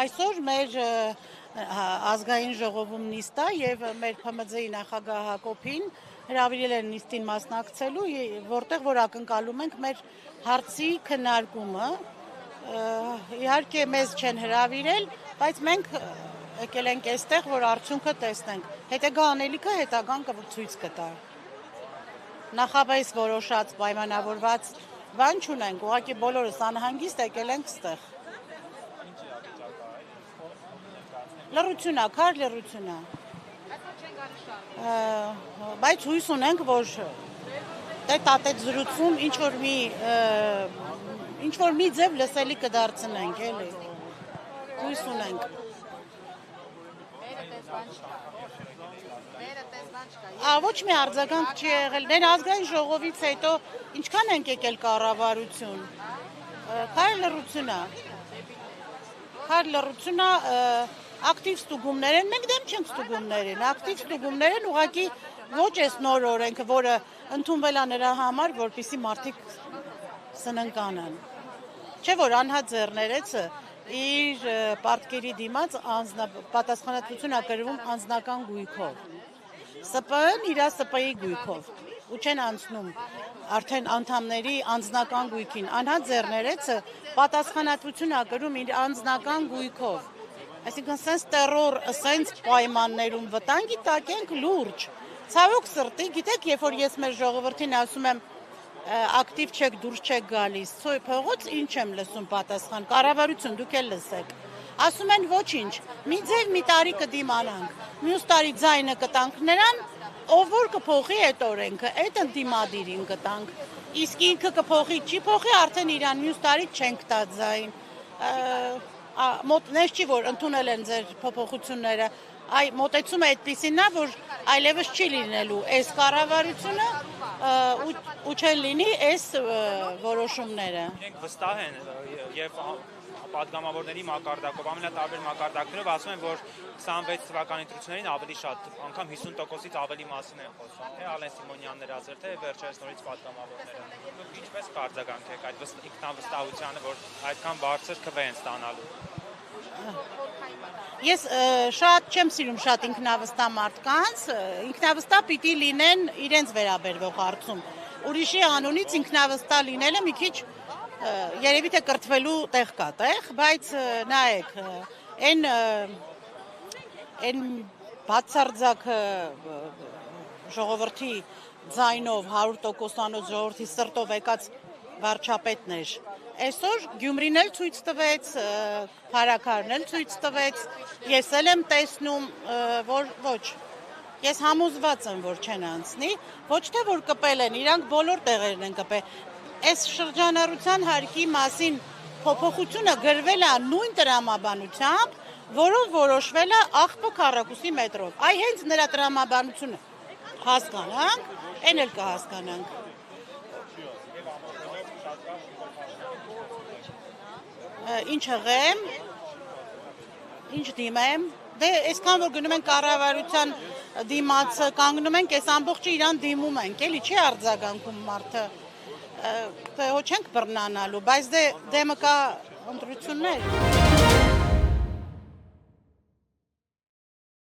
Այսօր մեր ազգային ժողովում նիստ է եւ մեր ՓՄԶ-ի նախագահ Հակոբին հրավիրել են նիստին մասնակցելու, որտեղ որ ակնկալում ենք մեր հարցի քննարկումը։ Իհարկե մեզ չեն հրավիրել, բայց մենք եկել ենք այստեղ, որ արդյունքը տեսնենք։ Հետագա անելիքը հետագան ցույց կտա։ Նախապես որոշած պայմանավորված բան չունենք, ուղղակի բոլորս անհանգիստ եկել ենք այստեղ։ Լռություն է, քար լռություն է։ Բայց հույս ունենք, որ տետ-ա-տետ զրուցում ինչ որ մի ձև լսելի կդարձնենք, էլի։ Հույս ունենք։ Ոչ մի արձագանք չի եղել։ Դեն ազգային ժողովից հետո ինչքան ենք եկել կառավարություն։ Քար լռություն է։ Քար լռություն է, ակտիվ ստուգումներ են, մենք դեմ չենք ստուգումներին, ակտիվ ստուգումներ են, ուղղակի ոչ այս նոր օրենքը, որը ընդունվել է նրա համար, որպեսզի մարդիկ սննկանան։ Չէ՞ որ անհատ ձեռներեցը իր պարտքերի դիմաց պատասխանատվություն է կրվում անձնական գույքով։ ՍՊԸ-ն իր ՍՊԸ-ի գույքով ու չեն անցնում արդեն անդամների անձնական գույքին։ Անհատ ձեռներեցը պատասխանատվություն է կրում իր անձնական գույքով։ Այսինքն սենց տերոր, սենց պայմաններում վտանգի տակ ենք լուրջ։ Ցավոք սրտի, գիտեք, երբ որ ես մեր ժողովրդին ասում եմ ակտիվ չեք, դուրս չեք գալիս, փողոց ինչ եմ լսում պատասխան, կառավարություն դուք էլ լսեք։ Ասում են ոչինչ, մի ձև մի տարի կդիմանանք, մյուս տարի ձայնը կտանք նրան, ով որ կփոխի այդ օրենքը, այդ ընդդիմադիրին կտանք, իսկ ինքը կփոխի, չի փոխի, արդեն իրան մյուս տարի չենք տա ձայն։ Մոտնես չի, որ ընդունել են ձեր փոփոխությունները, մոտեցումը այդպիսին է, որ այլևս չի լինելու այս կառավարությունը ու չեն լինի այս որոշումները։ Մենք վստահ են եւ պատգամավորների մակարդակով, ամենատարբեր մակարդակներով ասում են, որ 26 թվականի ընտրություններին ավելի շատ, անգամ 50%-ից ավելի մասին են խոսում, թե Ալեն Սիմոնյանն էր ասել, թե վերջերս նորից պատգամավորները։ Դուք ինչպես կարձագանքեք այդ ինքնավստահությանը, որ այդքան բարձր քվե են ստանալու։ Ես շատ չեմ սիրում շատ ինքնավստահ մարդկանց, ինքնավստահ պիտի լինեն իրենց վերաբերվող հարցում։ Ուրիշի անունից ինքնավստահ լինելը մի քիչ երևի թե կրթվելու տեղ կա տեղ, բայց նայեք, այն բացարձակ ժողովրդի ձայնով 100%-անոց ժողովրդի սրտով եկած վարչապետն էր։ Այսօր Գյումրին էլ ցույց տվեց, Փարաքարն էլ ցույց տվեց, ես էլ եմ տեսնում, որ ոչ։ Ես համոզված եմ, որ չեն անցնի, ոչ թե որ կպել են, իրանք բոլոր տեղերն են կպել։ Այս շրջանառության հարկի մասին փոփոխությունը գրվել է նույն տրամաբանությամբ, որով որոշվել է Աղբը քառակուսի մետրով։ Այ հենց նրա տրամաբանությունը հասկանանք, այն էլ կհասկանանք։ Ինչ եղեմ, ինչ դիմեմ, դե այսքան որ գնում ենք կառավարության դիմաց կանգնում ենք, այս ամբողջը իրան դիմում ենք, էլի չի արձագանքում մարդը, թե հո չենք բռնանալու, բայց դեմը կա ընտրություններ։